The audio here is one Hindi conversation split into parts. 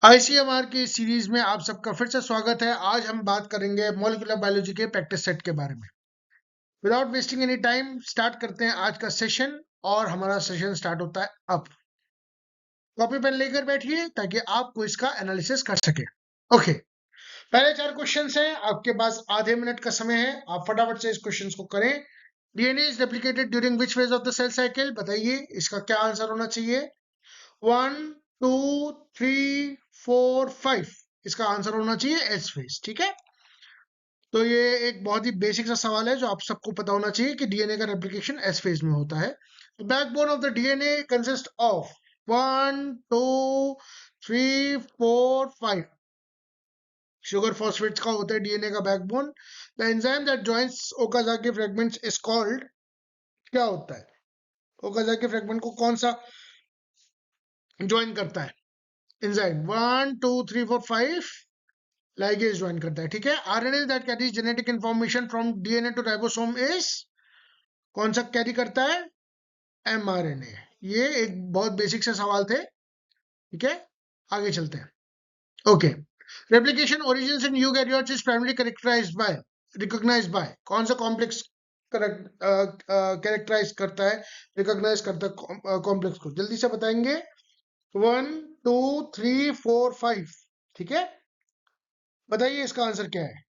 आईसीएमआर की सीरीज में आप सबका फिर से स्वागत है। आज हम बात करेंगे मॉलिक्यूलर बायोलॉजी के प्रैक्टिस सेट के बारे में। Without wasting any time start करते हैं आज का सेशन, और हमारा सेशन स्टार्ट होता है अब। कॉपी पेन लेकर बैठिए ताकि आप क्विज का एनालिसिस कर सके। ओके, पहले 4 क्वेश्चंस हैं, आपके पास आधे मिनट का समय है, आप फटाफट से इस क्वेश्चंस को करें। DNA is replicated during which phase of the cell cycle? बताइए इसका क्या आंसर होना चाहिए। 1 2 3 4 5, इसका आंसर होना चाहिए एस फेज। ठीक है, तो ये एक बहुत ही बेसिक सा सवाल है जो आप सबको पता होना चाहिए कि डीएनए का रेप्लिकेशन एस फेज में होता है। Backbone of the DNA consist of 1 2 3 4 5 sugar phosphates का होता है डीएनए का backbone. The enzyme that joins Okazaki fragments is called, क्या होता है? ओकाजाकी फ्रैगमेंट को कौन सा ज्वाइन करता है? एंजाइम 1 2 3 4 5 लाइगेज ज्वाइन करता है। ठीक है, RNA that carries genetic information from DNA to ribosome is, कौन सा कैरी करता है? एमआरएनए। ये एक बहुत बेसिक से सवाल थे। ठीक है, आगे चलते हैं। Okay, replication origins in eukaryotes is primary characterized by, recognized by, कौन सा कॉम्प्लेक्स कैरेक्टराइज करता है, रिकॉग्नाइज करता है कॉम्प्लेक्स को? जल्दी से बताएंगे। 1 2 3 4 5। ठीक है, बताइए इसका आंसर क्या है।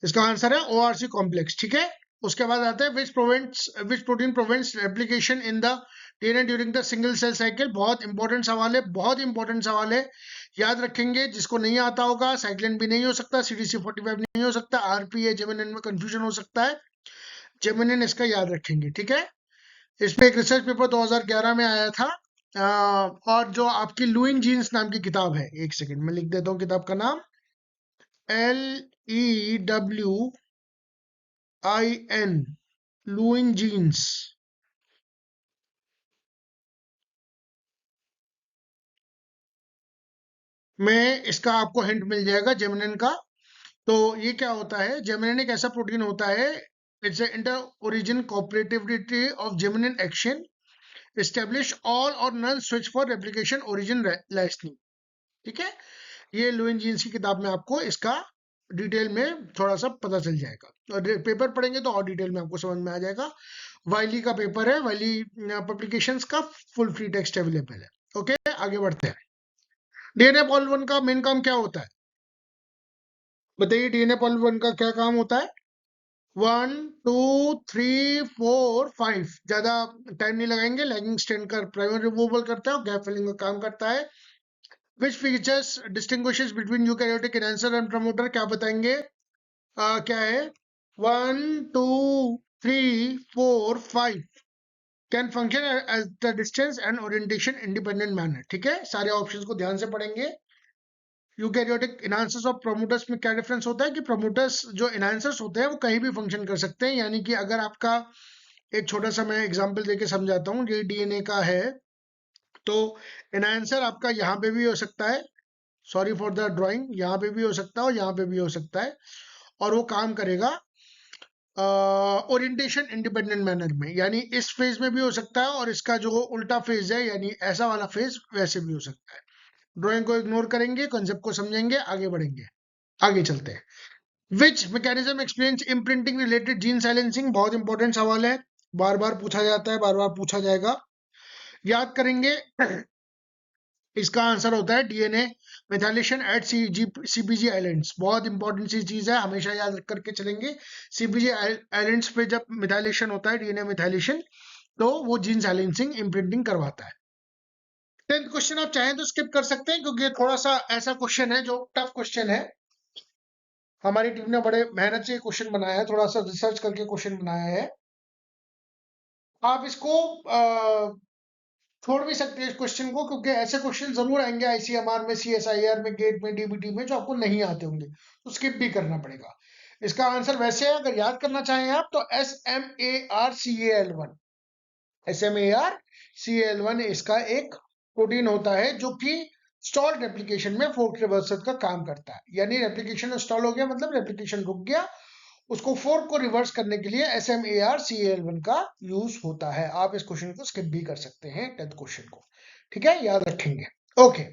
इसका आंसर है ओआरसी कॉम्प्लेक्स। ठीक है, उसके बाद आता है which protein prevents replication in the DNA during the single cell cycle? बहुत इंपॉर्टेंट सवाल है, बहुत इंपॉर्टेंट सवाल है, याद रखेंगे। जिसको नहीं आता होगा, साइक्लिन भी नहीं हो सकता, CDC45 नहीं हो सकता, आरपी या जेमिनिन में कंफ्यूजन हो सकता है। जेमिनिन इसका याद रखेंगे। ठीक है, इसमें एक रिसर्च पेपर 2011 में आया था। और जो आपकी लुइन जीन्स नाम की किताब है, एक सेकेंड में लिख देता हूँ किताब का नाम, LEWIN, लुइन जीन्स। में इसका आपको हिंट मिल जाएगा जेमिनिन का। तो ये क्या होता है? जेमिनिन एक ऐसा प्रोटीन होता है, it's inter origin cooperativity of geminin action establish all or none switch for replication origin licensing. ठीक है, ये लुइन जीन्स की किताब में आपको इसका डिटेल में थोड़ा सा पता चल जाएगा, और पेपर पढ़ेंगे तो और डिटेल में आपको समझ में आ जाएगा। वाइली का पेपर है, वाइली पब्लिकेशंस का फुल फ्री टेक्स्ट अवेलेबल है। ओके, आगे बढ़ते हैं। डीएनए पॉलीमरेज का मेन काम क्या होता है? बताइए, डीएनए पॉलीमरेज का क्या काम होता है? 1 2 3 4 5, ज्यादा टाइम नहीं लगाएंगे। लैगिंग स्ट्रैंड का प्राइमर रिमूवल करता है और गैप फिलिंग का काम करता है। Which features distinguishes between eukaryotic enhancer and promoter? क्या बताएंगे? क्या है? 1 2 3 4 5 can function at the distance and orientation independent manner. ठीक है, सारे ऑप्शंस को ध्यान से पढ़ेंगे। यूकैरियोटिक एनहांसर्स और प्रोमोटर्स में क्या डिफरेंस होता है कि प्रोमोटर्स जो एनहांसर्स होते हैं वो कहीं भी फंक्शन कर सकते हैं। यानी कि अगर आपका, एक छोटा सा मैं एग्जांपल देके समझाता हूँ, ये डीएनए का है, तो एनहांसर आपका यहाँ पे भी हो सकता है, सॉरी फॉर द ड्राइंग, यहाँ पे भी हो सकता है और यहाँ पे भी हो सकता है, और वो काम करेगा ओरिएंटेशन इंडिपेंडेंट मैनर में। यानी इस फेज में भी हो सकता है, और इसका जो उल्टा फेज है यानी ऐसा वाला फेज, वैसे भी हो सकता है। ड्राइंग को इग्नोर करेंगे, कंसेप्ट को समझेंगे, आगे बढ़ेंगे। आगे चलते हैं। Which mechanism explains imprinting related gene silencing? बहुत इंपॉर्टेंट सवाल है, बार बार पूछा जाता है, बार बार पूछा जाएगा, याद करेंगे। इसका आंसर होता है डीएनए मिथाइलेशन एट सीपीजी आइलैंड्स। बहुत इंपॉर्टेंट सी चीज है, हमेशा याद करके चलेंगे। सीपीजी आइलैंड्स पे जब मिथाइलेशन होता है, डीएनए मिथाइलेशन, तो वो जीन साइलेंसिंग इम्प्रिंटिंग करवाता है। 10th क्वेश्चन आप चाहें तो स्किप कर सकते हैं, क्योंकि थोड़ा सा ऐसा क्वेश्चन है जो टफ क्वेश्चन है। हमारी टीम ने बड़े मेहनत से क्वेश्चन बनाया है, थोड़ा सा रिसर्च करके क्वेश्चन बनाया है। आप इसको छोड़ भी सकते हैं इस क्वेश्चन को, क्योंकि ऐसे क्वेश्चन जरूर आएंगे आईसीएमआर में, सीएसआईआर में, गेट में, डीबीटी में, जो आपको नहीं आते होंगे, तो स्किप भी करना पड़ेगा। इसका आंसर वैसे है, अगर याद करना चाहें आप, तो SMARCAL1, SMARCAL1 इसका एक प्रोटीन होता है जो कि स्टॉल रेप्लिकेशन में फोर्क रिवर्सल का काम करता है। यानी रेप्लिकेशन स्टॉल हो गया मतलब रेप्लिकेशन रुक गया, उसको फोर्क को रिवर्स करने के लिए SMARCAL1 का यूज होता है। आप इस क्वेश्चन को स्किप भी कर सकते हैं 10th क्वेश्चन को, ठीक है, याद रखेंगे। ओके,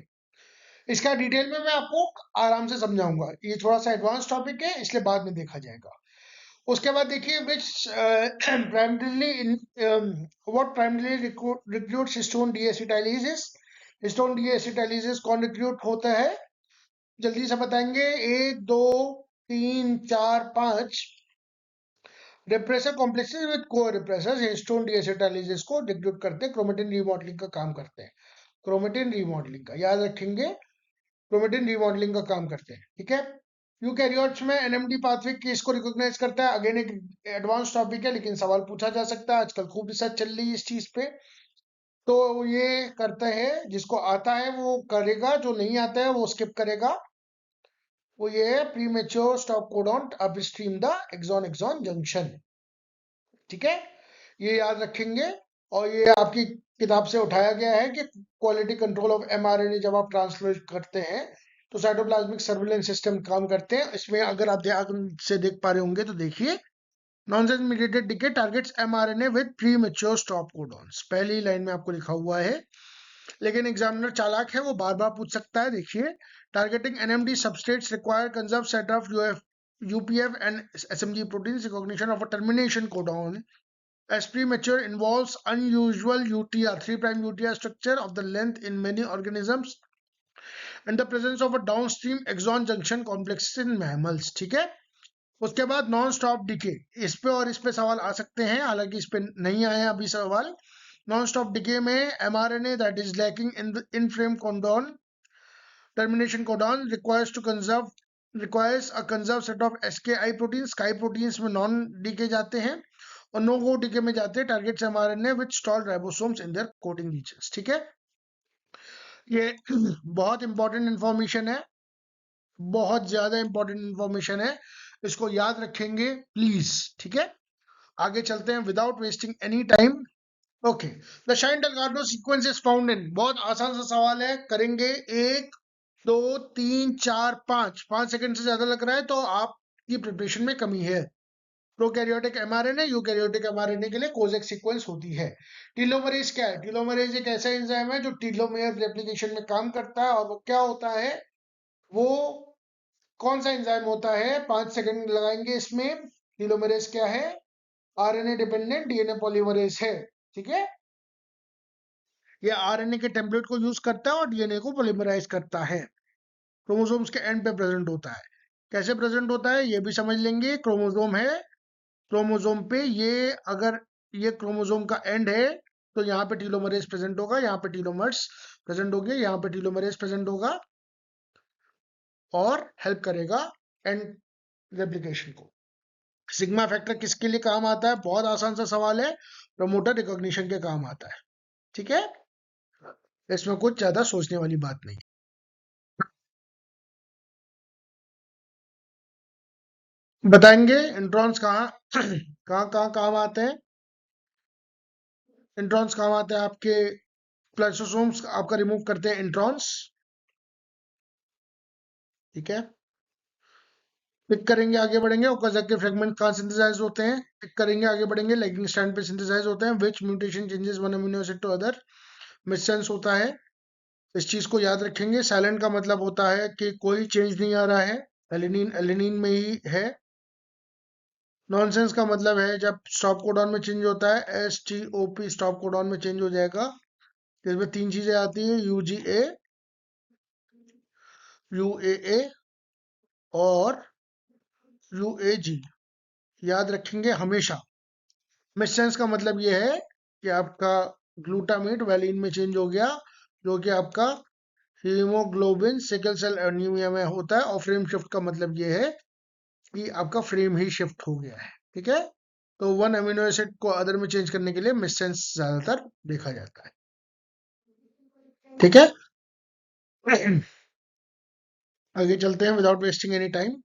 इसका डिटेल में मैं आपको आराम से समझाऊंगा, ये थोड़ा सा एडवांस टॉपिक है इसलिए बाद में देखा जाएगा। उसके बाद देखिए which primarily what primarily recruits histone deacetylases. Histone deacetylases कौन रिक्रूट होता है, जल्दी से बताएंगे। 1 2 3 4 5 रिप्रेसर कॉम्प्लेक्सेस विद को रिप्रेसर्स हिस्टोन डीएसिटाइलिसिस को रिक्रूट करते हैं, क्रोमेटिन रिमॉडलिंग का काम करते हैं। क्रोमेटिन रिमॉडलिंग का याद रखेंगे, क्रोमेटिन रिमॉडलिंग का काम करते हैं, ठीक है। यूकैरियोट्स में एनएमडी पाथवे केस को रिकॉग्नाइज करता है। अगेन एक एडवांस टॉपिक है लेकिन सवाल पूछा जा सकता है, आजकल खूब रिसर्च चल रही है इस चीज पे। तो ये करता है, जिसको आता है वो करेगा, जो नहीं आता है वो स्किप करेगा। वो ये है premature stop codon upstream the exon exon junction, ठीक है, ये याद रखेंगे। और ये आपकी किताब से उठाया गया है कि क्वालिटी कंट्रोल ऑफ एमआरएनए जब आप ट्रांसलेट करते हैं तो साइटोप्लाज्मिक सर्विलेंस सिस्टम काम करते हैं। इसमें अगर आप ध्यान से देख पा रहे होंगे तो देखिए, nonsense mediated decay targets mRNA with premature stop codons, पहली लाइन में आपको लिखा हुआ है। लेकिन एग्जामिनर चालाक है, वो बार बार पूछ सकता है। देखिए, targeting NMD substrates require conserve set of UPF and SMG proteins recognition of a termination codon as premature involves unusual UTR 3' UTR structure of the length in many organisms and the presence of a downstream exon junction complexes in mammals, ठीक है। उसके बाद नॉन स्टॉप डिके, इस पे और इस पे सवाल आ सकते हैं, हालांकि इस पे नहीं आए अभी सवाल। नॉन स्टॉप डिके में mRNA that is lacking in in frame codon termination codon requires a conserved set of SKI proteins, SKI proteins में नॉन डीके जाते हैं और नो गो डीके में जाते हैं targets mRNA with stalled ribosomes in their coding regions, ठीक है। ये बहुत इंपॉर्टेंट इंफॉर्मेशन है, बहुत ज्यादा इंपॉर्टेंट इंफॉर्मेशन है, इसको याद रखेंगे प्लीज, ठीक है। आगे चलते हैं without wasting any time. Okay, the Shine Dalgarno sequence is found in, बहुत आसान सा सवाल है, करेंगे। 1 2 3 4 5 सेकंड से ज्यादा लग रहा है तो आपकी प्रिपरेशन में कमी है। प्रोकैरियोटिक एमआरएनए, यूकैरियोटिक एमआरएनए के लिए कोजेक सीक्वेंस होती है। टीलोमरेज क्या है, टीलोमरेज एक ऐसा एंजाइम है जो टीलोमेयर रेप्लिकेशन में काम करता है। और वो क्या होता है, वो कौन सा एंजाइम होता है, 5 सेकंड लगाएंगे इसमें। टीलोमरेज क्या है, आरएनए डिपेंडेंट डीएनए पॉलीमरेज है, ठीक है। ये आरएनए के टेम्पलेट को यूज करता है और डीएनए को पॉलीमराइज करता है, क्रोमोसोम्स के एंड पे प्रेजेंट होता है। कैसे प्रेजेंट होता है ये भी समझ लेंगे। क्रोमोसोम है, क्रोमोसोम पे ये अगर ये क्रोमोसोम का एंड है तो यहाँ पे टीलोमरेज प्रेजेंट होगा, यहाँ पे टीलोमर्स प्रेजेंट होंगे, यहाँ पे टीलोमरेज प्रेजेंट होगा और हेल्प करेगा एंड रेप्लिकेशन को। सिग्मा फैक्टर किसके लिए काम आता है, बहुत आसान सा सवाल है, प्रमोटर रिकॉग्निशन के काम आता है, ठीक है। इसमें कुछ ज्यादा सोचने वाली बात नहीं। बताएंगे इंट्रॉन्स कहाँ कहाँ कहाँ काम आते हैं। इंट्रॉन्स काम आते हैं आपके प्लाइसोसोम्स आपका रिमूव करते हैं इंट्रॉन्स, ठीक है। पिक करेंगे, आगे बढ़ेंगे। ओकाज़की के फ्रेगमेंट कहाँ सिंथेसाइज होते हैं, पिक करेंगे, आगे बढ़ेंगे। लैगिंग स्ट्रैंड पे सिंथेसाइज होते हैं। Which mutation changes one amino acid to other, missense होता है, इस चीज को याद रखेंगे। साइलेंट का मतलब होता है कि कोई चेंज नहीं आ रहा है, एलिनिन एलिनिन में ही है। नॉनसेंस का मतलब है जब स्टॉप कोडॉन में चेंज होता है, STOP स्टॉप कोडॉन में चेंज हो जाएगा। इसमें 3 चीजें आती है, UGA, UAA और UAG, याद रखेंगे हमेशा। मिससेंस का मतलब ये है कि आपका ग्लूटामेट वैलिन में चेंज हो गया, जो कि आपका हीमोग्लोबिन सिकल सेल एनीमिया में होता है। और फ्रेम शिफ्ट का मतलब ये है कि आपका फ्रेम ही शिफ्ट हो गया है, ठीक है। तो वन अमीनो एसिड को अदर में चेंज करने के लिए मिससेंस ज्यादातर देखा जाता है, ठीक है। आगे चलते हैं विदाउट वेस्टिंग एनी टाइम।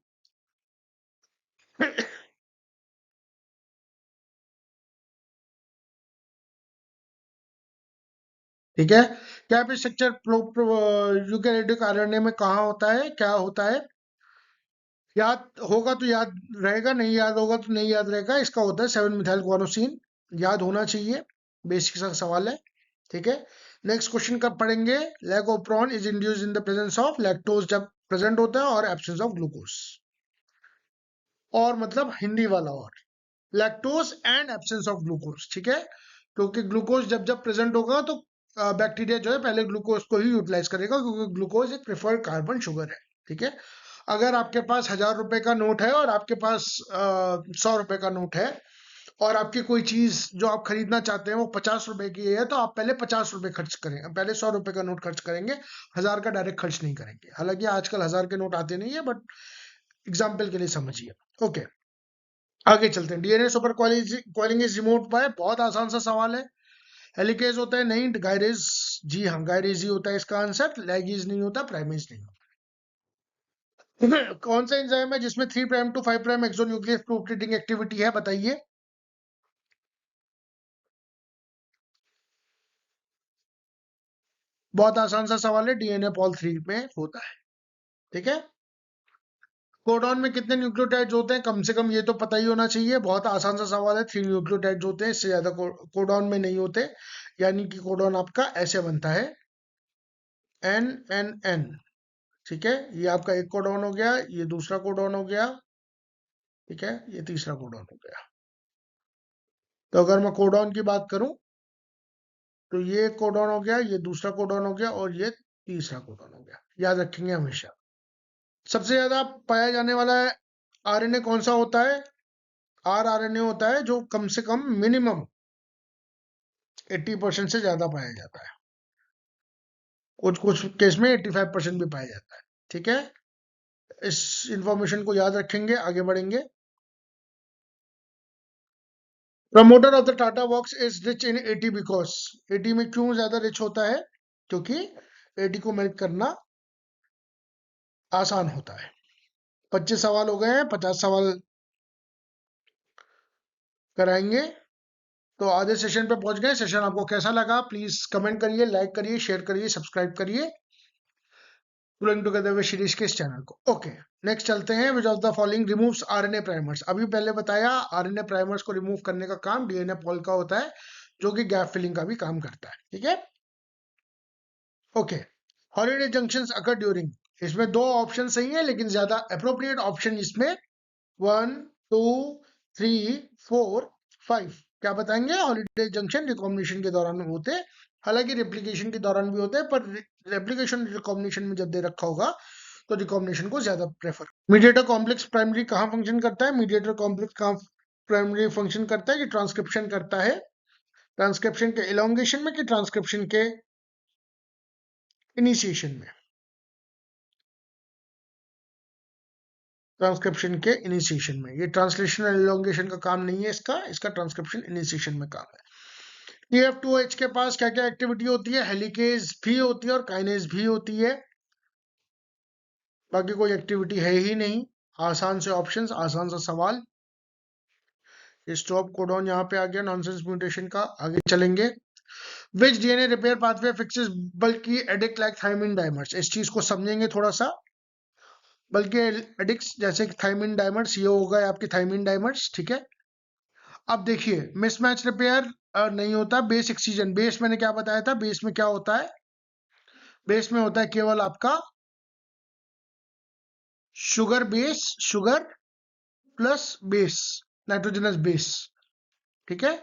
ठीक है, कैप स्ट्रक्चर यूकैरियोटिक आरएनए में कहाँ होता है, क्या होता है। याद होगा तो याद रहेगा, नहीं याद होगा तो नहीं याद रहेगा। इसका होता है 7 मिथाइल गुआनोसिन, याद होना चाहिए, बेसिक सा सवाल है। ठीक है, नेक्स्ट क्वेश्चन कब पढ़ेंगे? Lac operon is induce in the presence of lactose, जब प्रेजेंट होता है, और एब्सेंस ऑफ ग्लूकोज। और मतलब हिंदी वाला, और lactose and absence of glucose. ठीक है, क्योंकि ग्लूकोज जब जब प्रेजेंट होगा तो बैक्टीरिया जो है पहले ग्लूकोज को ही यूटिलाइज करेगा, क्योंकि ग्लूकोज एक प्रेफर्ड कार्बन शुगर है। ठीक है, अगर आपके पास 1000 रुपए का नोट है और आपके पास 100 रुपए का नोट है, और आपकी कोई चीज जो आप खरीदना चाहते हैं वो 50 रुपए की है, तो आप पहले 50 रुपए खर्च करेंगे, पहले 100 रुपए का नोट खर्च करेंगे, 1000 का डायरेक्ट खर्च नहीं करेंगे। हालांकि आजकल 1000 के नोट आते नहीं है, बट एग्जाम्पल के लिए समझिए। ओके, आगे चलते हैं। DNA super coiling is removed by, बहुत आसान सा सवाल है। हेलिकेज होता है नहीं, गायरेज, जी हाँ गायरेज ही होता है इसका आंसर। लैगेज नहीं होता, प्राइमेज नहीं होता। कौन सा एंजाइम है जिसमें 3 prime to 5 prime exonuclease proofreading activity है, बताइए। बहुत आसान सा सवाल है, डीएनए पॉल 3 में होता है। ठीक है, कोडॉन में कितने न्यूक्लियोटाइड्स होते हैं? कम से कम ये तो पता ही होना चाहिए, बहुत आसान सा सवाल है। 3 न्यूक्लियोटाइड्स होते हैं, इससे ज्यादा कोडॉन में नहीं होते। यानी कि कोडॉन आपका ऐसे बनता है, एन एन एन। ठीक है, ये आपका एक कोडॉन हो गया, ये दूसरा कोडॉन हो गया। ठीक है, ये तीसरा कोडॉन हो गया। तो अगर मैं कोडॉन की बात करूं, तो ये कोडॉन हो गया, ये दूसरा कोडॉन हो गया, और ये तीसरा कोडॉन हो गया। याद रखेंगे हमेशा। सबसे ज्यादा पाया जाने वाला आरएनए कौन सा होता है? आरएनए होता है जो कम से कम मिनिमम 80% से ज्यादा पाया जाता है। कुछ कुछ केस में 85% भी पाया जाता है। ठीक है, इस इंफॉर्मेशन को याद रखेंगे, आगे बढ़ेंगे। Promoter of the TATA box is rich in eighty, because eighty में क्यों ज्यादा रिच होता है? क्योंकि एटी को मेल्ट करना आसान होता है। 25 सवाल हो गए हैं, 50 सवाल कराएंगे, तो आधे सेशन पे पहुंच गए। सेशन आपको कैसा लगा प्लीज कमेंट करिए, लाइक करिए, शेयर करिए, सब्सक्राइब करिए ग्रोइंग टुगेदर विद शीरीष के इस चैनल को। ओके, नेक्स्ट चलते हैं। Which of the following removes RNA primers? अभी पहले बताया, आरएनए प्राइमर्स को रिमूव करने का काम डीएनए पॉल का होता है, जो कि गैप फिलिंग का भी काम करता है। ठीक है, ओके। हॉलिडे जंक्शंस अकर ड्यूरिंग, इसमें दो ऑप्शन सही है, लेकिन ज्यादा अप्रोप्रिएट ऑप्शन इसमें 1 2 3 4 5। क्या बताएंगे? हॉलिडे जंक्शन रिकॉम्बिनेशन के दौरान होते हैं, हालांकि रेप्लिकेशन के दौरान भी होते हैं, पर रेप्लिकेशन रिकॉम्बिनेशन में जब दे रखा होगा तो रिकॉम्बिनेशन को ज्यादा प्रेफर। मीडिएटर कॉम्प्लेक्स प्राइमरी कहाँ फंक्शन करता है? मीडिएटर कॉम्प्लेक्स कहाँ प्राइमरी फंक्शन करता है? कि ट्रांसक्रिप्शन करता है। ट्रांसक्रिप्शन के इलोंगेशन में, कि ट्रांसक्रिप्शन के इनिशिएशन में? ट्रांसक्रिप्शन के इनिशिएशन में। ये ट्रांसलेशन एलोंगेशन का काम नहीं है इसका, इसका ट्रांसक्रिप्शन इनिशिएशन में काम है। TF2H के पास क्या क्या एक्टिविटी होती है? हेलिकेज भी होती है और काइनेज भी होती है, बाकी कोई एक्टिविटी है ही नहीं। आसान से ऑप्शंस, आसान सा सवाल। स्टॉप कोडॉन यहाँ पे आ गया नॉनसेंस म्यूटेशन का। आगे चलेंगे। विच डीएनए रिपेयर पाथवे फिक्सेस बल्कि एडिक्ट लाइक थायमिन डाइमर्स? इस चीज को समझेंगे थोड़ा सा। बल्कि एडिक्स जैसे कि थायमिन डाइमर्स, ये होगा आपके थायमिन डाइमर्स। ठीक है, अब देखिए, मिसमैच रिपेयर नहीं होता। बेस एक्सीजन, बेस मैंने क्या बताया था? बेस में क्या होता है? बेस में होता है केवल आपका sugar base, sugar plus base, nitrogenous base. ठीक है,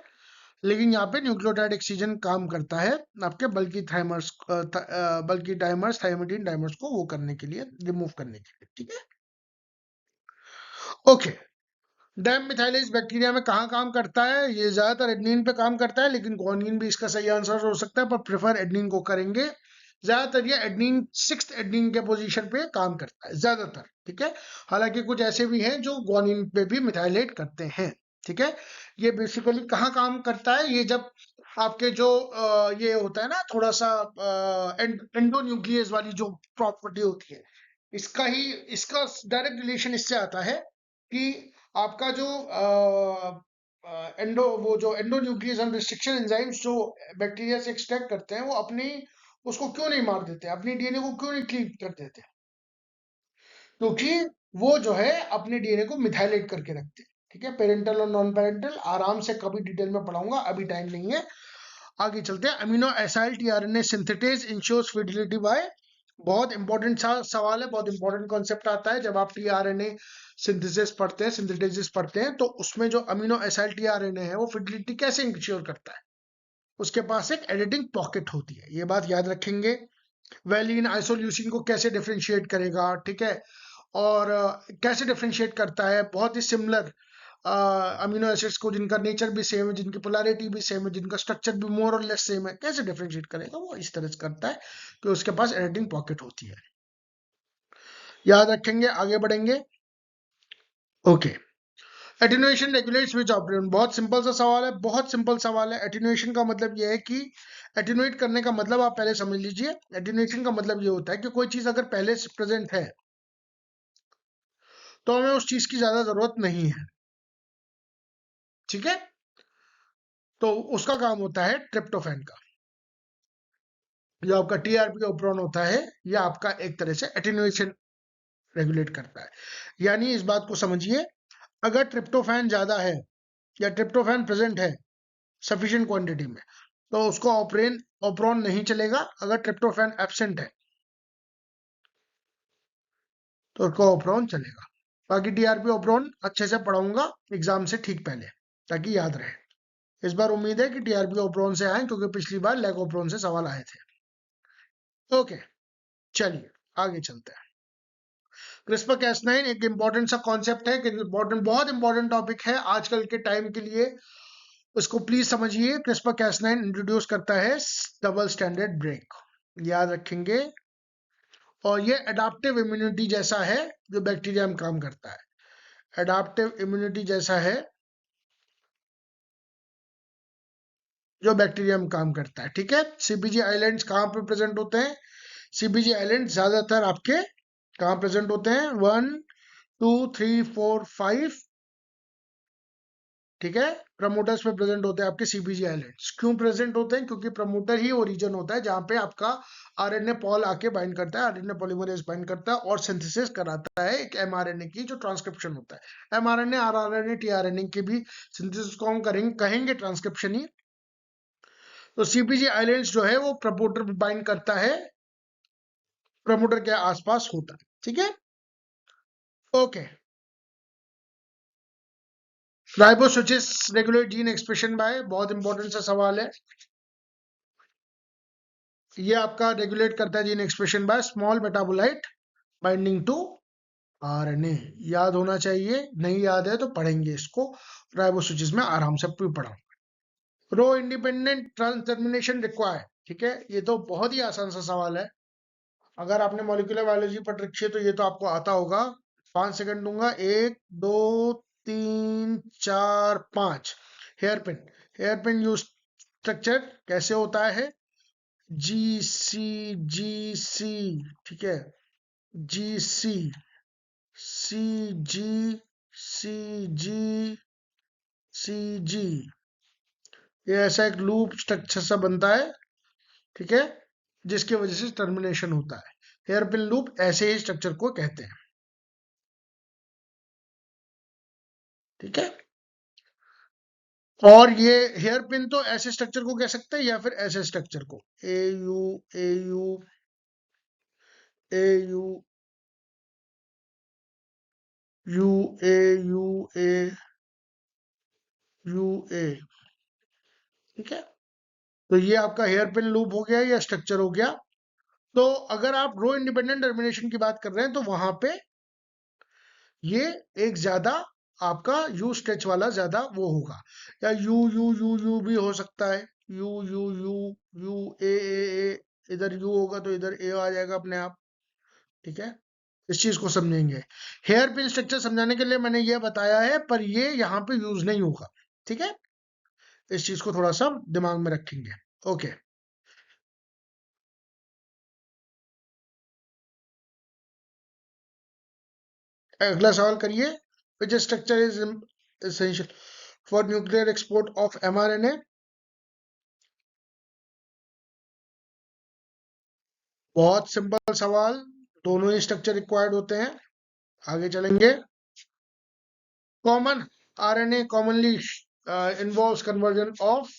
लेकिन यहाँ पे न्यूक्लियोटाइड एक्सीजन काम करता है आपके बल्कि थाइमर्स, बल्कि डाइमर्स, थाइमिडीन डाइमर्स को वो करने के लिए, रिमूव करने के लिए। ठीक है, ओके। डैम मिथाइलेज बैक्टीरिया में कहाँ काम करता है? ये ज्यादातर एडनिन पे काम करता है, लेकिन ग्वानिन भी इसका सही आंसर हो सकता है, पर प्रेफर एडनिन को करेंगे। ज्यादातर ये एडनिन, 6th एडनिन के पोजीशन पे काम करता है ज्यादातर। ठीक है, हालांकि कुछ ऐसे भी हैं जो ग्वानिन पे भी मिथाइलेट करते हैं। ठीक है, ये बेसिकली कहाँ काम करता है? ये जब आपके जो ये होता है ना, थोड़ा सा एंडोन्यूक्लियस वाली जो प्रॉपर्टी होती है, इसका ही, इसका डायरेक्ट रिलेशन इससे आता है कि आपका जो वो जो एंडोन्यूक्लियस रिस्ट्रिक्शन एंजाइम्स जो बैक्टीरिया से एक्सट्रैक्ट करते हैं, वो अपनी उसको क्यों नहीं मार देते, अपनी डीएनए को क्यों नहीं क्लीव कर देते? क्योंकि वो जो है अपने डीएनए को मिथाइलेट करके रखते हैं। ठीक है, पेरेंटल और नॉन पेरेंटल आराम से कभी डिटेल में पढ़ाऊंगा, अभी टाइम नहीं है। आगे चलते हैं। Amino acyl tRNA synthetase ensures fidelity by, बहुत इंपॉर्टेंट सवाल है, बहुत इंपॉर्टेंट कॉन्सेप्ट आता है जब आप टीआरएनए सिंथेसिस पढ़ते हैं, सिंथेटेसिस पढ़ते हैं, तो उसमें जो अमीनो एसाइल टीआरएनए है वो फिडिलिटी कैसे इंश्योर करता है। उसके पास एक एडिटिंग पॉकेट होती है, ये बात याद रखेंगे। वैलिन आइसोल्यूसिन को कैसे डिफरेंशिएट करेगा, ठीक है, और कैसे डिफरेंशिएट करता है, बहुत ही सिमिलर अमीनो एसिड्स को जिनका नेचर भी सेम है, जिनकी पोलैरिटी भी सेम है, जिनका स्ट्रक्चर भी मोर और लेस सेम है, कैसे डिफरेंशिएट करेगा, वो इस तरह से करता है कि उसके पास एडिटिंग पॉकेट होती है। याद रखेंगे, आगे बढ़ेंगे। Okay, attenuation regulates which operation, बहुत सिंपल सा सवाल है, बहुत सिंपल सवाल है। एटेन्युएशन का मतलब ये है कि एटेन्युएट करने का मतलब आप पहले समझ लीजिए। एटेन्युएशन का मतलब ये होता है कि कोई चीज अगर पहले से प्रेजेंट है तो हमें उस चीज की ज्यादा जरूरत नहीं है। ठीक है, तो उसका काम होता है ट्रिप्टोफैन का। जो आपका टीआरपी ऑपरेशन होता है, ये आपका एक तरह से एटेन्युएशन रेगुलेट करता है। यानी इस बात को समझिए, अगर ट्रिप्टोफैन ज्यादा है या ट्रिप्टोफैन प्रेजेंट है सफिशिएंट क्वांटिटी में, तो उसको ऑपरेन नहीं चलेगा। अगर ट्रिप्टोफैन एब्सेंट है तो उसको ऑपरेन चलेगा। बाकी टीआरपी ऑपरेन अच्छे से पढ़ाऊंगा एग्जाम से ठीक पहले, ताकि याद रहे। इस बार उम्मीद है कि टीआरपी ऑपरेन से आए, क्योंकि पिछली बार लैग ऑपरेन से सवाल आए थे। ओके, चलिए आगे चलते हैं। क्रिस्पर कैस9 एक इंपॉर्टेंट सा कॉन्सेप्ट है, इंपॉर्टेंट, बहुत इंपॉर्टेंट टॉपिक है आजकल के टाइम के लिए। उसको प्लीज समझिए। क्रिस्पर कैस9 इंट्रोड्यूस करता है डबल स्टैंडर्ड ब्रेक, याद रखेंगे। और ये एडाप्टिव इम्यूनिटी जैसा है जो बैक्टीरिया में काम करता है। एडाप्टिव इम्यूनिटी जैसा है जो बैक्टीरिया में काम करता है। ठीक है, सीपीजी आइलैंड्स कहाँ पे प्रेजेंट होते हैं? सीपीजी आइलैंड ज्यादातर आपके कहाँ प्रेजेंट होते हैं? 1 2 3 4 5, ठीक है, प्रमोटर्स में प्रेजेंट होते हैं आपके सीपीजी आइलैंड्स। क्यों प्रेजेंट होते हैं? क्योंकि प्रमोटर ही वो रीजन होता है जहां पे आपका आरएनए पॉल आके बाइंड करता है, आरएनए पॉलीमरेज बाइंड करता है और सिंथेसिस कराता है एक एमआरएनए की, जो ट्रांसक्रिप्शन होता है। एमआरएनए, आरआरएनए, टीआरएनए की भी सिंथेसिस को हम कहेंगे ट्रांसक्रिप्शन ही। तो सीपीजी आइलैंड्स जो है वो प्रमोटर बाइंड करता है, प्रमोटर के आसपास होता है। ठीक है, okay. Riboswitches regulate gene expression by, बहुत इंपॉर्टेंट सा सवाल है। ये आपका रेगुलेट करता है gene expression by small metabolite binding to RNA. याद होना चाहिए, नहीं याद है तो पढ़ेंगे इसको, राइबोसोसिस में आराम से पढ़ा। रो इंडिपेंडेंट टर्मिनेशन रिक्वायर्ड, ठीक है, ये तो बहुत ही आसान सा सवाल है। अगर आपने मॉलिक्यूलर बायोलॉजी पढ़ रखी है तो ये तो आपको आता होगा। 5 सेकंड दूंगा, 1 2 3 4 5। Hairpin, hairpin use structure कैसे होता है? जी सी, जी सी, ठीक है, जी सी, सी जी, सी जी, सी जी, ये ऐसा एक लूप स्ट्रक्चर सा बनता है, ठीक है, जिसकी वजह से टर्मिनेशन होता है। हेयर पिन लूप ऐसे ही स्ट्रक्चर को कहते हैं। ठीक है, और ये हेयर पिन तो ऐसे स्ट्रक्चर को कह सकते हैं या फिर ऐसे स्ट्रक्चर को, A U, A U, A U, U A, U A, U A. ठीक है, तो ये आपका हेयर पिन लूप हो गया या स्ट्रक्चर हो गया। तो अगर आप रो इंडिपेंडेंट टर्मिनेशन की बात कर रहे हैं तो वहां पे ये एक ज्यादा आपका यू स्ट्रेच वाला ज्यादा वो होगा, या यू यू यू यू भी हो सकता है। यू यू यू, यू ए, इधर यू होगा तो इधर ए आ जाएगा अपने आप। ठीक है, इस चीज को समझेंगे। हेयर पिन स्ट्रक्चर समझाने के लिए मैंने ये बताया है, पर ये यहाँ पे यूज नहीं होगा। ठीक है, इस चीज को थोड़ा सा दिमाग में रखेंगे। ओके, अगला सवाल करिए। Which structure is essential for nuclear export of mRNA? बहुत सिंपल सवाल, दोनों ही स्ट्रक्चर रिक्वायर्ड होते हैं। आगे चलेंगे। Common RNA commonly involves conversion of,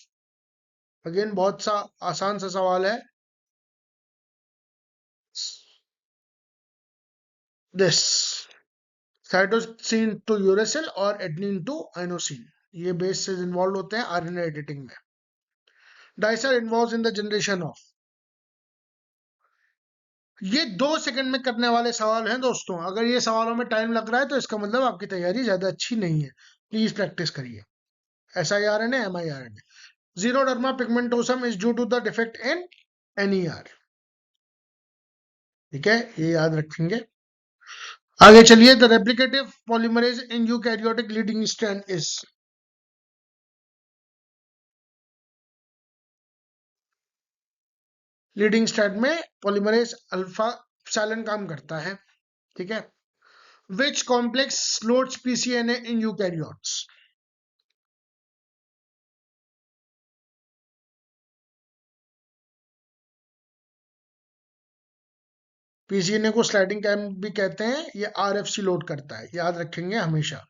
again बहुत सा आसान सा सवाल है, दिस साइटोसिन टू यूरेसिल और एडेनिन टू आइनोसिन, ये बेस से इन्वॉल्व होते हैं आरएनए एडिटिंग में। Dicer involves in the generation of, ये 2 सेकंड में करने वाले सवाल हैं दोस्तों। अगर ये सवालों में टाइम लग रहा है तो इसका मतलब आपकी तैयारी ज्यादा अच्छी नहीं है, प्लीज प्रैक्टिस करिए। SIRNA MIRNA, xeroderma pigmentosum is due to the defect in NER, ठीक है, ये याद रखेंगे। आगे चलिए, the replicative polymerase in eukaryotic leading strand is, leading strand में पॉलीमरेज अल्फा सैलन काम करता है, ठीक है। Which complex loads PCNA in eukaryotes, PCNA को स्लाइडिंग कैम भी कहते हैं, ये RFC लोड करता है, याद रखेंगे हमेशा।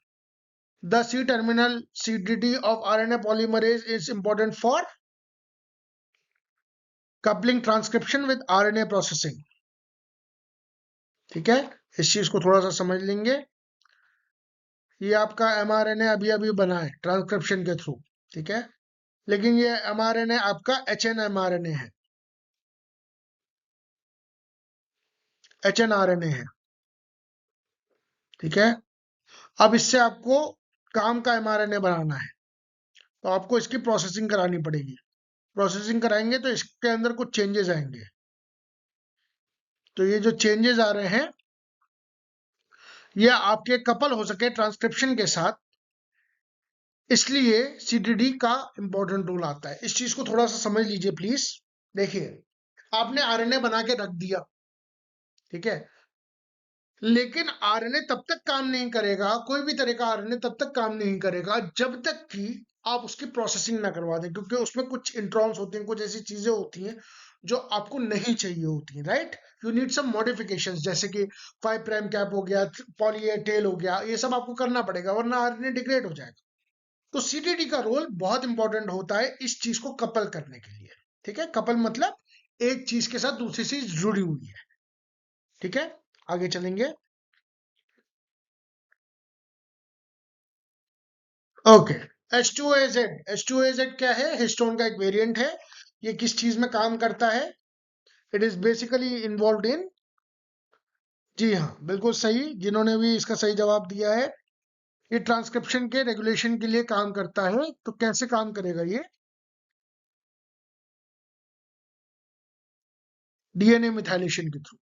The C terminal CDD of RNA polymerase is important for coupling transcription with RNA processing, ठीक है, इस चीज को थोड़ा सा समझ लेंगे। ये आपका mRNA अभी अभी बना है ट्रांसक्रिप्शन के थ्रू, ठीक है, लेकिन ये mRNA आपका HNmRNA है, HNRNA है, ठीक है। अब इससे आपको काम का mRNA बनाना है, तो आपको इसकी प्रोसेसिंग करानी पड़ेगी। प्रोसेसिंग कराएंगे तो इसके अंदर कुछ चेंजेस आएंगे, तो ये जो चेंजेस आ रहे हैं ये आपके कपल हो सके ट्रांसक्रिप्शन के साथ, इसलिए CDD का इंपॉर्टेंट रोल आता है। इस चीज को थोड़ा सा समझ लीजिए प्लीज। देखिए, आपने RNA बना के रख दिया, ठीक है, लेकिन RNA तब तक काम नहीं करेगा, कोई भी तरह का RNA तब तक काम नहीं करेगा जब तक कि आप उसकी प्रोसेसिंग ना करवा दें, क्योंकि उसमें कुछ इंट्रॉन्स होते हैं, कुछ ऐसी चीजें होती हैं जो आपको नहीं चाहिए होती हैं, right. You need some modifications, जैसे कि 5 प्राइम कैप हो गया, पॉली ए टेल हो गया, ये सब आपको करना पड़ेगा वरना RNA डिग्रेड हो जाएगा। तो CDD का रोल बहुत इंपॉर्टेंट होता है इस चीज को कपल करने के लिए, ठीक है। कपल मतलब एक चीज के साथ दूसरी चीज जुड़ी हुई है, ठीक है। आगे चलेंगे। ओके, H2AZ क्या है? हिस्टोन का एक वेरिएंट है। ये किस चीज में काम करता है? It is basically involve in, जी हाँ बिल्कुल सही, जिन्होंने भी इसका सही जवाब दिया है। ये ट्रांसक्रिप्शन के रेगुलेशन के लिए काम करता है। तो कैसे काम करेगा ये? DNA मिथाइलेशन के थ्रू,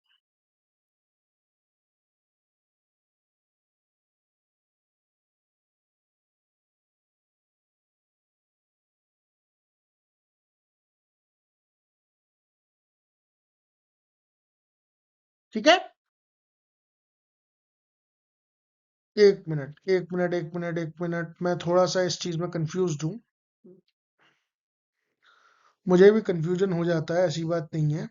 ठीक है। एक मिनट, मैं थोड़ा सा इस चीज में कंफ्यूज हूँ, मुझे भी कंफ्यूजन हो जाता है, ऐसी बात नहीं है।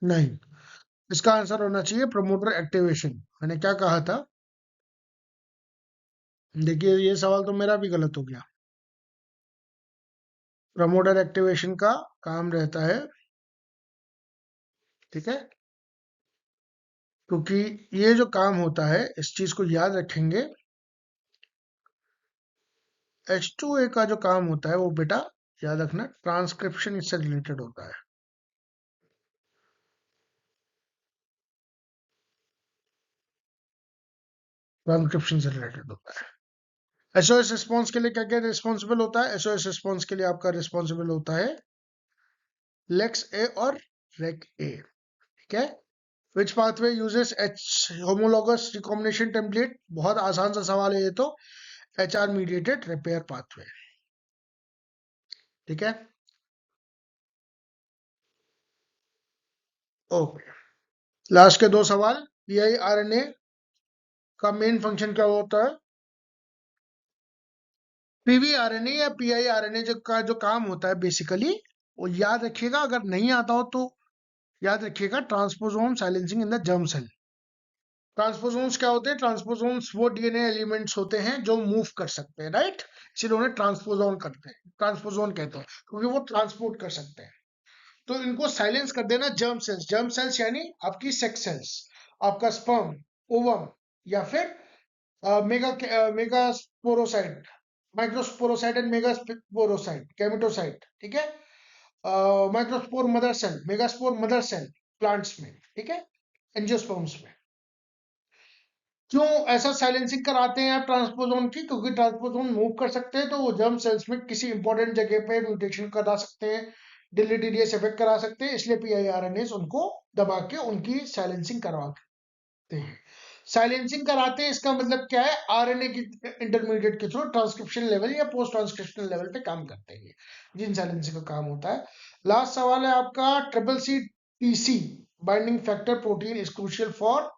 नहीं, इसका आंसर होना चाहिए प्रमोटर एक्टिवेशन। मैंने क्या कहा था? देखिए, ये सवाल तो मेरा भी गलत हो गया। प्रमोटर एक्टिवेशन का काम रहता है, ठीक है, क्योंकि ये जो काम होता है इस चीज को याद रखेंगे। H2A का जो काम होता है वो बेटा याद रखना, ट्रांसक्रिप्शन इससे रिलेटेड होता है। ट्रांसक्रिप्शन से रिलेटेड होता है। SOS रिस्पॉन्स के लिए क्या क्या रिस्पॉन्सिबल होता है? SOS रिस्पॉन्स के लिए आपका रिस्पॉन्सिबल होता है लेक्स ए और रेक ए, ठीक है। Which pathway uses H homologous recombination template, बहुत आसान सा सवाल है ये तो, HR मीडिएटेड रिपेयर पाथवे, ठीक है। ओके, लास्ट के दो सवाल, PIRNA का मेन फंक्शन क्या होता है? PVRNA या PIRNA का जो काम होता है बेसिकली, वो याद रखिएगा, अगर नहीं आता हो तो याद रखिएगा, transposome silencing in the germ cell. Transposomes क्या होते हैं? ट्रांसपोसोम्स वो DNA एलिमेंट्स होते हैं जो मूव कर सकते हैं, राइट, इसलिए उन्हें ट्रांसपोसोन करते हैं, ट्रांसपोसोन कहते हैं, क्योंकि वो ट्रांसपोर्ट कर सकते हैं। तो इनको साइलेंस कर देना जर्म सेल्स, जर्म सेल्स यानी आपकी सेक्स सेल्स, आपका स्पर्म, ओवम, या फिर megasporocyte, microsporocyte and megasporocyte, gametocyte, ठीक है। Microspore mother cell, megaspore mother cell plants में, ठीक है, एंजियोस्पर्म्स में। क्यों ऐसा साइलेंसिंग कराते हैं आप ट्रांसपोजोन की? क्योंकि ट्रांसपोजोन मूव कर सकते हैं, तो वो जर्म सेल्स में किसी इंपॉर्टेंट जगह पे म्यूटेशन करा सकते हैं, डिलीटेरियस इफेक्ट करा सकते हैं, इसलिए PIRNAs उनको दबा के उनकी साइलेंसिंग करवाते हैं। साइलेंसिंग कराते हैं इसका मतलब क्या है? RNA की इंटरमीडिएट के थ्रू ट्रांसक्रिप्शन लेवल या पोस्ट ट्रांसक्रिप्शन लेवल पे काम करते हैं, जीन साइलेंसिंग का काम होता है। लास्ट सवाल है आपका, CCTC binding factor protein is crucial for,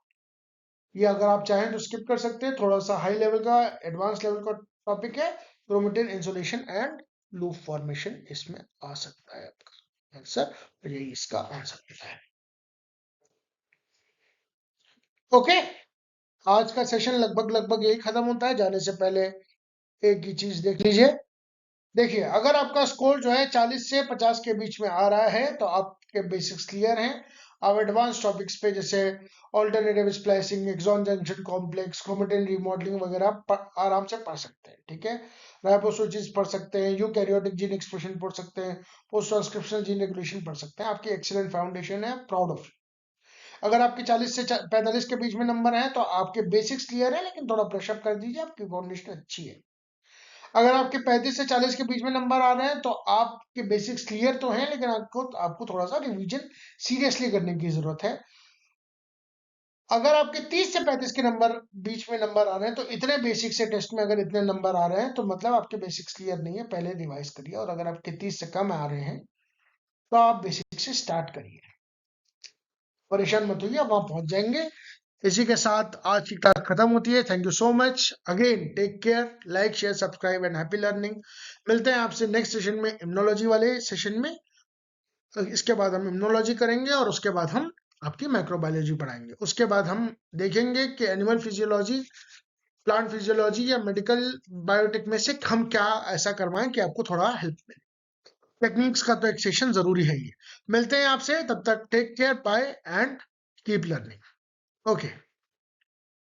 ये अगर आप चाहें तो स्किप कर सकते हैं, थोड़ा सा हाई लेवल का, एडवांस लेवल का टॉपिक है। Chromatin insulation and loop formation इसमें आ सकता है आपका आंसर, और यही इसका आंसर है। ओके, आज का सेशन लगभग यही खत्म होता है। जाने से पहले एक ही चीज देख लीजिए। देखिए, अगर आपका स्कोर जो है 40 से 50 के बीच में आ रहा है तो आपके बेसिक्स क्लियर हैं। आप एडवांस टॉपिक्स पे जैसे alternative splicing, exon junction complex, chromatin remodelling वगैरह आराम से पढ़ सकते हैं, ठीक है। राइबोसोचिस पढ़ सकते हैं, यूकैरियोटिक जीन एक्सप्रेशन पढ़ सकते हैं, पोस्ट ट्रांसक्रिप्शनल जीन रेगुलेशन पढ़ सकते हैं। आपकी एक्सीलेंट फाउंडेशन है, प्राउड ऑफ। अगर आपके 40 से 45 के बीच में नंबर है तो आपके बेसिक्स क्लियर है, लेकिन थोड़ा ब्रशअप कर दीजिए, आपकी फाउंडेशन अच्छी है। अगर आपके 35 से 40 के बीच में नंबर आ रहे हैं तो आपके बेसिक्स क्लियर तो हैं, लेकिन आपको थोड़ा सा रिवीजन सीरियसली करने की जरूरत है। अगर आपके 30 से 35 के नंबर बीच में नंबर आ रहे हैं तो इतने बेसिक से टेस्ट में अगर इतने नंबर आ रहे हैं तो मतलब आपके बेसिक्स क्लियर नहीं है, पहले रिवाइज करिए। और अगर आपके 30 से कम आ रहे हैं तो आप बेसिक से स्टार्ट करिए, परेशान मत होइए, आप वहां पहुंच जाएंगे। इसी के साथ आज की क्लास खत्म होती है। Thank you so much again, take care, like share subscribe and happy learning. मिलते हैं आपसे नेक्स्ट सेशन में, इम्यूनोलॉजी वाले सेशन में। इसके बाद हम इम्यूनोलॉजी करेंगे और उसके बाद हम आपकी माइक्रोबायोलॉजी पढ़ाएंगे। उसके बाद हम देखेंगे कि एनिमल फिजियोलॉजी, प्लांट फिजियोलॉजी या मेडिकल बायोटेक में से हम क्या ऐसा करवाएं कि आपको थोड़ा हेल्प मिले। टेक्निक्स का तो एक सेशन जरूरी है ये। मिलते हैं आपसे, तब तक take care, bye and keep learning. Okay.